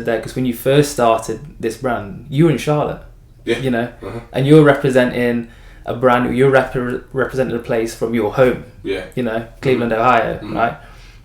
there, because when you first started this brand, you were in Charlotte, Yeah. you know, and you're representing a brand. You're representing a place from your home. Yeah. You know, Cleveland, Ohio, right?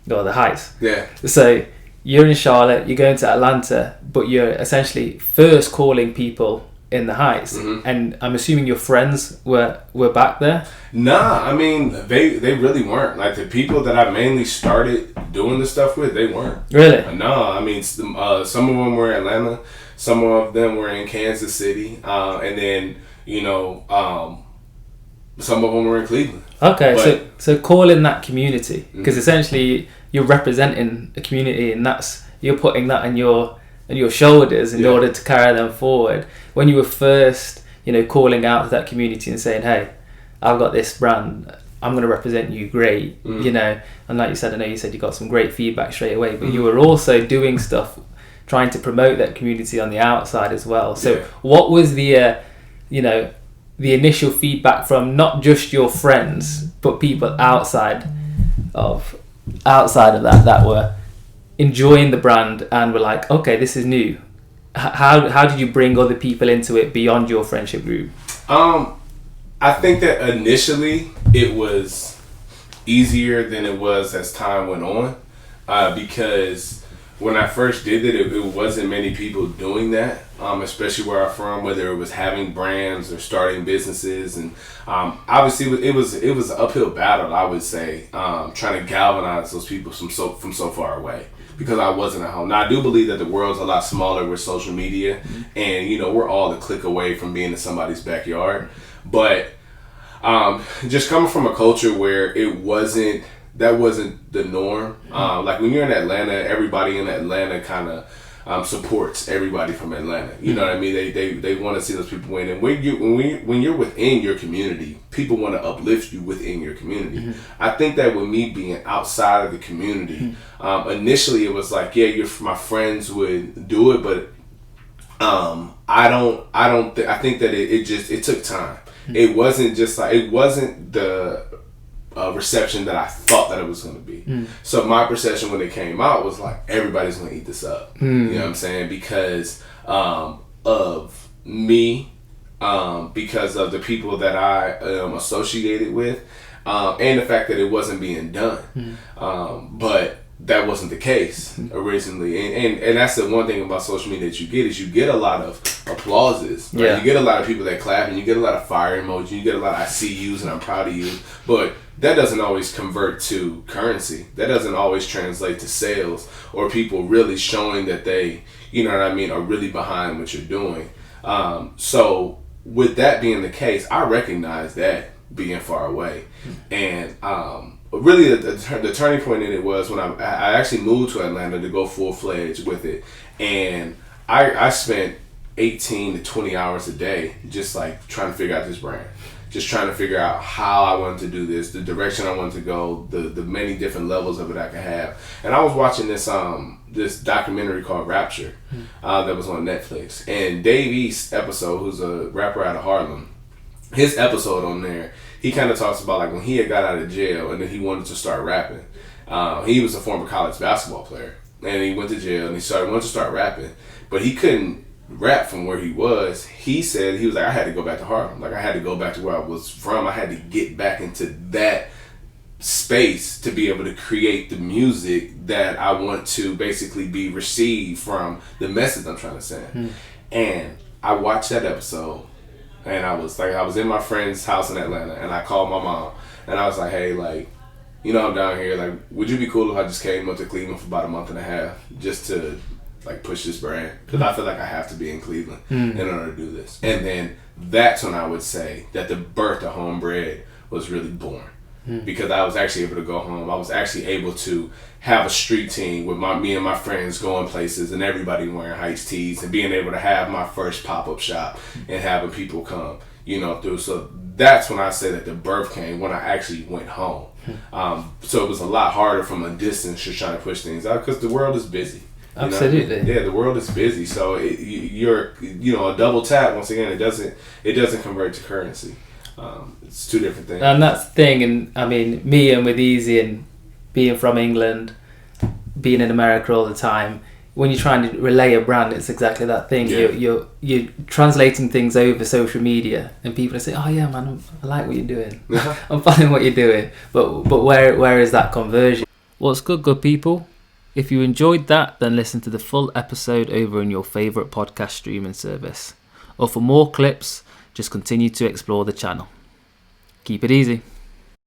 Or the Heights. Yeah. So you're in Charlotte. You're going to Atlanta, but you're essentially first calling people in the Heights, and I'm assuming your friends were back there. Nah, I mean they really weren't. Like the people that I mainly started doing this stuff with, they weren't. Really? No, I mean some of them were in Atlanta, some of them were in Kansas City, and then some of them were in Cleveland. Okay, But, so calling that community, because essentially you're representing a community, and you're putting that on your shoulders in order to carry them forward. When you were first, calling out to that community and saying, "Hey, I've got this brand, I'm going to represent you great," and like you said, I know you said you got some great feedback straight away, but you were also doing stuff trying to promote that community on the outside as well. So what was the initial feedback from not just your friends, but people outside of that were enjoying the brand and were like, okay, this is new? How did you bring other people into it beyond your friendship group? I think that initially it was easier than it was as time went on, because when I first did it wasn't many people doing that, especially where I'm from, whether it was having brands or starting businesses, and obviously it was an uphill battle, I would say, trying to galvanize those people from so far away, because I wasn't at home. Now I do believe that the world's a lot smaller with social media, and we're all a click away from being in somebody's backyard, but just coming from a culture where that wasn't the norm. Like when you're in Atlanta, everybody in Atlanta kind of supports everybody from Atlanta. You know what I mean? They want to see those people win. And when you're within your community, people want to uplift you within your community. I think that with me being outside of the community, initially it was like, my friends would do it, but I think that it took time. It wasn't the reception that I thought that it was going to be. So my perception when it came out was like, everybody's going to eat this up. You know what I'm saying? Because of me, because of the people that I am associated with, and the fact that it wasn't being done. But that wasn't the case originally, and that's the one thing about social media that you get a lot of applauses, right? You get a lot of people that clap, and you get a lot of fire emoji, you get a lot of "I see yous" and "I'm proud of you," but that doesn't always convert to currency. That doesn't always translate to sales or people really showing that they, are really behind what you're doing. So with that being the case, I recognize that being far away, and really the turning point in it was when I actually moved to Atlanta to go full-fledged with it, and I spent 18 to 20 hours a day just like trying to figure out this brand, just trying to figure out how I wanted to do this, the direction I wanted to go, the many different levels of it I could have. And I was watching this documentary called Rapture that was on Netflix, and Dave East's episode, who's a rapper out of Harlem, his episode on there, he kind of talks about like when he had got out of jail and then he wanted to start rapping. He was a former college basketball player, and he went to jail and wanted to start rapping, but he couldn't rap from where he was. He said he was like, I had to go back to Harlem. Like I had to go back to where I was from. I had to get back into that space to be able to create the music that I want to basically be received from the message I'm trying to send. And I watched that episode. And I was in my friend's house in Atlanta, and I called my mom, and I was like, hey, like, I'm down here, like, would you be cool if I just came up to Cleveland for about a month and a half just to, like, push this brand? Because I feel like I have to be in Cleveland in order to do this. And then that's when I would say that the birth of Homebred was really born. Because I was actually able to go home. I was actually able to have a street team with me and my friends going places, and everybody wearing Heights tees, and being able to have my first pop-up shop and having people come, through. So that's when I say that the birth came, when I actually went home. So it was a lot harder from a distance just trying to push things out, because the world is busy. Absolutely. Yeah, the world is busy. So you're a double tap. Once again, it doesn't convert to currency. It's two different things. And that's the thing, and I mean, me and with Easy and being from England, being in America all the time, when you're trying to relay a brand, it's exactly that thing. Yeah. You're translating things over social media, and people say, "Oh yeah, man, I like what you're doing. I'm following what you're doing." But where is that conversion? What's good people? If you enjoyed that, then listen to the full episode over in your favourite podcast streaming service. Or for more clips, just continue to explore the channel. Keep it easy.